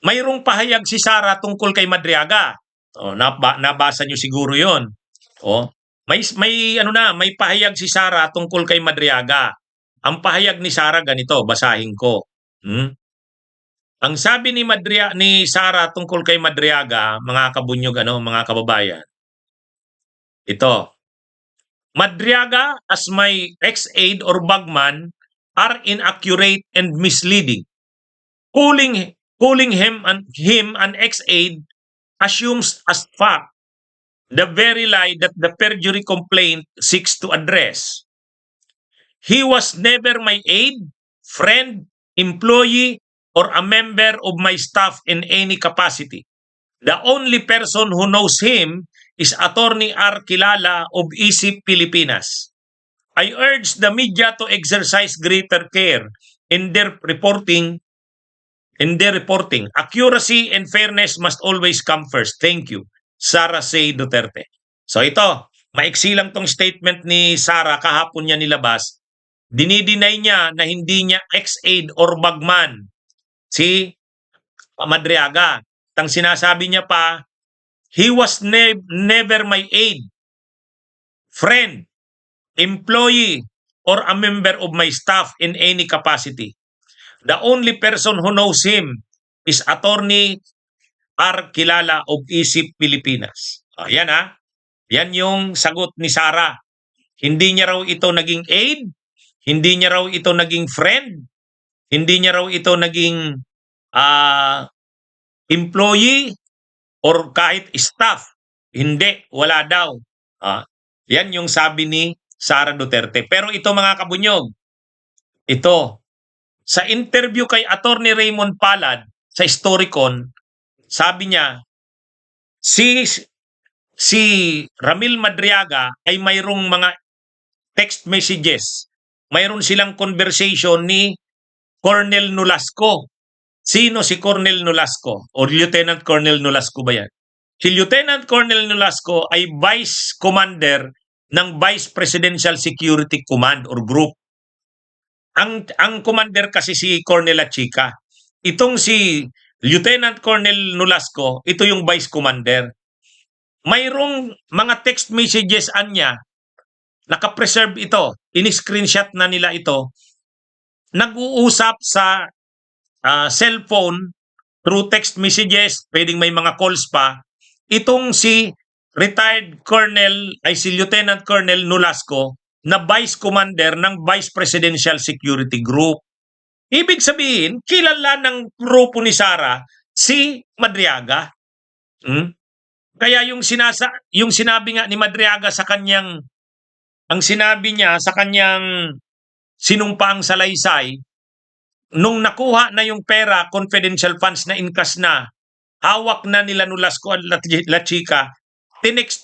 mayroong pahayag si Sara tungkol kay Madriaga. Nabasa niyo siguro 'yon. May pahayag si Sara tungkol kay Madriaga. Ang pahayag ni Sara ganito, basahin ko. Ang sabi ni Sara tungkol kay Madriaga, mga kabunyog, mga kababayan. Ito. Madriaga as my ex-aide or bagman are inaccurate and misleading. Calling him an ex-aide assumes as fact the very lie that the perjury complaint seeks to address. He was never my aide, friend, employee, or a member of my staff in any capacity. The only person who knows him is Attorney R. Kilala of ISIP Pilipinas. I urge the media to exercise greater care in their reporting. Accuracy and fairness must always come first. Thank you. Sara C. Duterte. So ito, maiksi lang tong statement ni Sara, kahapon niya nilabas. Dinideny niya na hindi niya ex-aide or bagman si Madriaga. Tang sinasabi niya pa, he was never my aide, friend, employee, or a member of my staff in any capacity. The only person who knows him is Attorney R. Kilala of ISIP Pilipinas. Yan Yan yung sagot ni Sara. Hindi niya raw ito naging aide, hindi niya raw ito naging friend, hindi niya raw ito naging employee or kahit staff. Hindi, wala daw. Yan yung sabi ni Sara Duterte. Pero ito, mga kabunyog, ito, sa interview kay Attorney Raymond Palad sa Storicon, sabi niya, si Ramil Madriaga ay mayroong mga text messages. Mayroon silang conversation ni Colonel Nolasco. Sino si Colonel Nolasco? O Lieutenant Colonel Nolasco ba yan? Si Lieutenant Colonel Nolasco ay Vice Commander ng Vice Presidential Security Command or Group. Ang commander kasi si Colonel Achica. Itong si Lieutenant Colonel Nolasco, ito yung Vice Commander. Mayroong mga text messages niya, nakapreserve ito, in-screenshot na nila ito, nag-uusap sa cellphone through text messages, pwedeng may mga calls pa, itong si retired Colonel, ay si Lieutenant Colonel Nolasco, na Vice Commander ng Vice Presidential Security Group. Ibig sabihin, kilala ng grupo ni Sara si Madriaga. Kaya yung sinabi nga ni Madriaga sa kanyang, ang sinabi niya sa kanyang sinumpaang salaysay, nung nakuha na yung pera, confidential funds na inkas na, hawak na nila Nolasco at Lachica,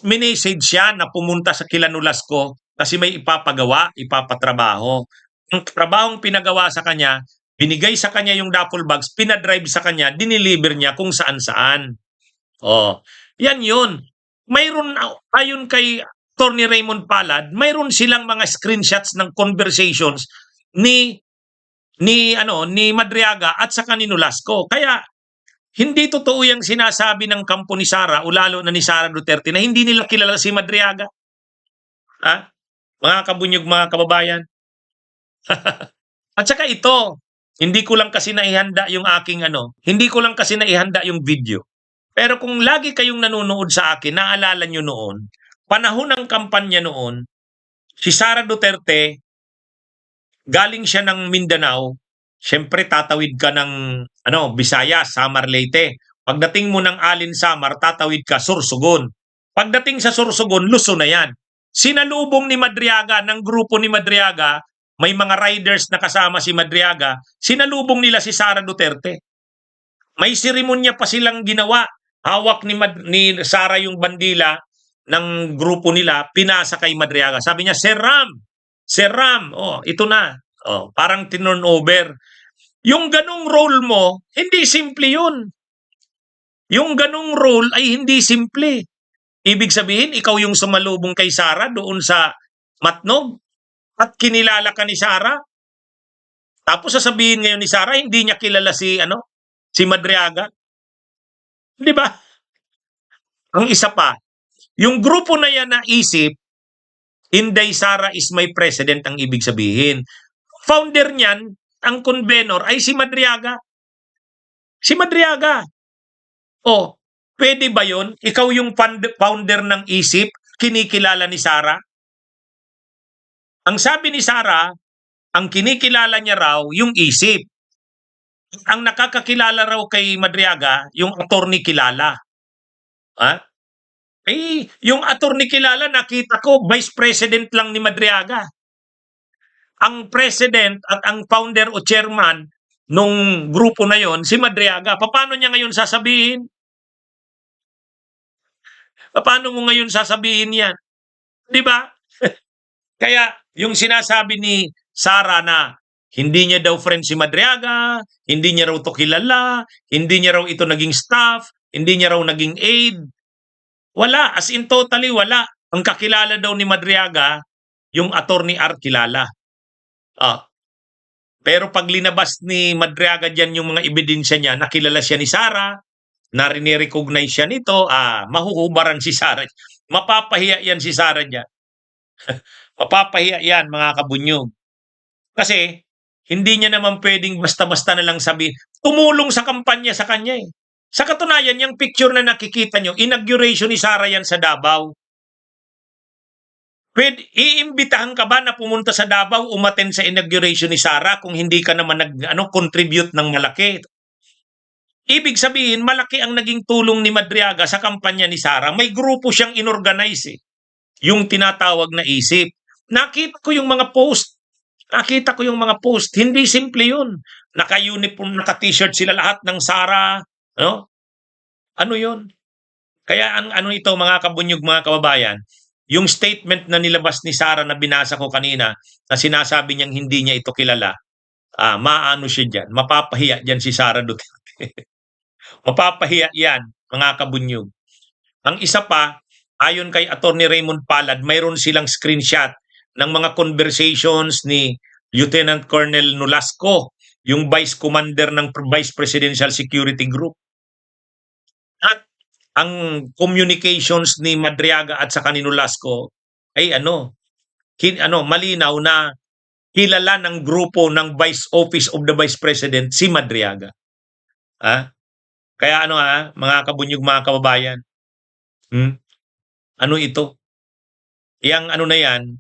minessage siya na pumunta sa kila Nolasco kasi may ipapatrabaho. Ang trabahong pinagawa sa kanya, binigay sa kanya yung duffel bags, pinadrive sa kanya, diniliver niya kung saan-saan. Yan yun. Mayroon, ayon kay Attorney Raymond Palad, mayroon silang mga screenshots ng conversations ni Madriaga at saka ni Nolasco. Kaya hindi totoo yung sinasabi ng kampo ni Sara o lalo na ni Sara Duterte na hindi nila kilala si Madriaga. Mga kabunyog, mga kababayan. At saka ito, hindi ko lang kasi naihanda yung hindi ko lang kasi naihanda yung video. Pero kung lagi kayong nanonood sa akin, naalala nyo noon, panahon ng kampanya noon, si Sara Duterte, galing siya ng Mindanao, siyempre tatawid ka ng Visayas, Samar, Leyte. Pagdating mo ng Alin, Samar, tatawid ka Sorsogon. Pagdating sa Sorsogon, Luzon na yan. Sinalubong ni Madriaga, ng grupo ni Madriaga, may mga riders na kasama si Madriaga, sinalubong nila si Sara Duterte. May seremonya pa silang ginawa. Hawak ni Sara yung bandila ng grupo nila, pinasa kay Madriaga. Sabi niya, Sir Ram, ito na. Parang tinurn over. Yung ganung role mo, hindi simple yun. Yung ganung role ay hindi simple. Ibig sabihin, ikaw yung sumalubong kay Sara doon sa Matnog at kinilala ka ni Sara. Tapos sasabihin ngayon ni Sara, hindi niya kilala si Madriaga. Di ba? Ang isa pa, yung grupo na yan na isip, Inday Sara is my president ang ibig sabihin. Founder niyan, ang convenor ay si Madriaga. Si Madriaga. O, pwede ba yon? Ikaw yung founder ng isip, kinikilala ni Sara? Ang sabi ni Sara, ang kinikilala niya raw yung isip. Ang nakakakilala raw kay Madriaga, yung attorney kilala. Ha? Eh, yung attorney kilala, nakita ko, vice president lang ni Madriaga. Ang president at ang founder o chairman nung grupo na yon, si Madriaga. Paano niya ngayon sasabihin? Paano mo ngayon sasabihin yan? Di ba? Kaya yung sinasabi ni Sara na hindi niya daw friend si Madriaga, hindi niya raw to kilala, hindi niya raw ito naging staff, hindi niya raw naging aide. Wala, as in totally wala. Ang kakilala daw ni Madriaga, yung attorney R kilala. Pero pag linabas ni Madriaga dyan yung mga ebidensya niya, nakilala siya ni Sara, recognize siya nito, mahuhubaran si Sara. Mapapahiya yan si Sara dyan. Mapapahiya yan, mga kabunyog. Kasi, hindi niya naman pwedeng basta-basta na lang sabi, tumulong sa kampanya sa kanya eh. Sa katunayan, yung picture na nakikita nyo, inauguration ni Sara yan sa Davao. Iimbitahan ka ba na pumunta sa Davao, umattend sa inauguration ni Sara kung hindi ka naman contribute ng malaki? Ibig sabihin, malaki ang naging tulong ni Madriaga sa kampanya ni Sara. May grupo siyang inorganize eh. Yung tinatawag na isip. Nakita ko yung mga post. Hindi simple yun. Naka-uniform, naka-t-shirt sila lahat ng Sara. No? Ano yun? Kaya ano ito mga kabunyog, mga kababayan, yung statement na nilabas ni Sara na binasa ko kanina na sinasabi niyang hindi niya ito kilala, maano siya dyan. Mapapahiya dyan si Sara Duterte. Mapapahiya yan, mga kabunyog. Ang isa pa, ayon kay Attorney Raymond Palad, mayroon silang screenshot ng mga conversations ni Lieutenant Colonel Nolasco, yung Vice Commander ng Vice Presidential Security Group. At ang communications ni Madriaga at sa ni Nolasco ay malinaw na kilala ng grupo ng Vice Office of the Vice President si Madriaga. Kaya mga kabunyog, mga kababayan, ano ito? Yang na yan,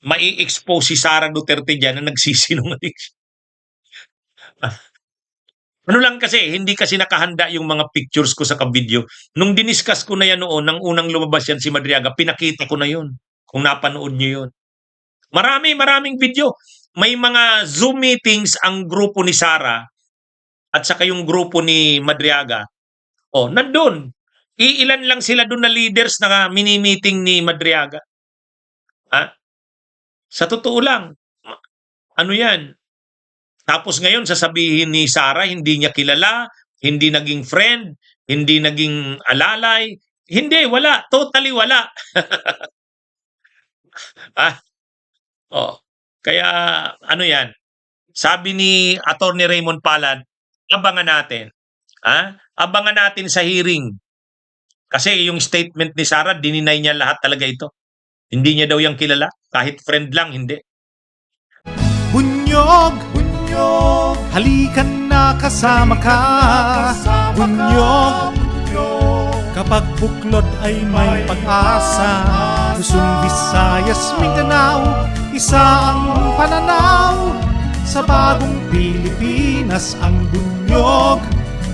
mai-expose si Sara Duterte dyan na nagsisinungaling. Ano lang kasi, hindi kasi nakahanda yung mga pictures ko sa ka-video. Nung diniscuss ko na yan noon, nang unang lumabas yan si Madriaga, pinakita ko na yun. Kung napanood nyo yun. Maraming video. May mga Zoom meetings ang grupo ni Sara at saka yung grupo ni Madriaga. Nandun. Iilan lang sila doon na leaders na mini-meeting ni Madriaga. Sa totoo lang, ano yan? Tapos ngayon sasabihin ni Sara, hindi niya kilala, hindi naging friend, hindi naging alalay. Hindi, wala. Totally wala. Kaya ano yan? Sabi ni Attorney Raymond Palad, abangan natin. Abangan natin sa hearing. Kasi yung statement ni Sara, dininay niya lahat talaga ito. Hindi niya daw yung kilala. Kahit friend lang, hindi. Bunyog, halikan na kasama ka. Bunyog, kapag buklod ay may pag-asa. Luzon, Visayas, Mindanao, isa ang pananaw. Sa bagong Pilipinas ang bunyog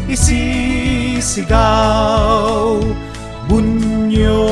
isisigaw. Bunyog.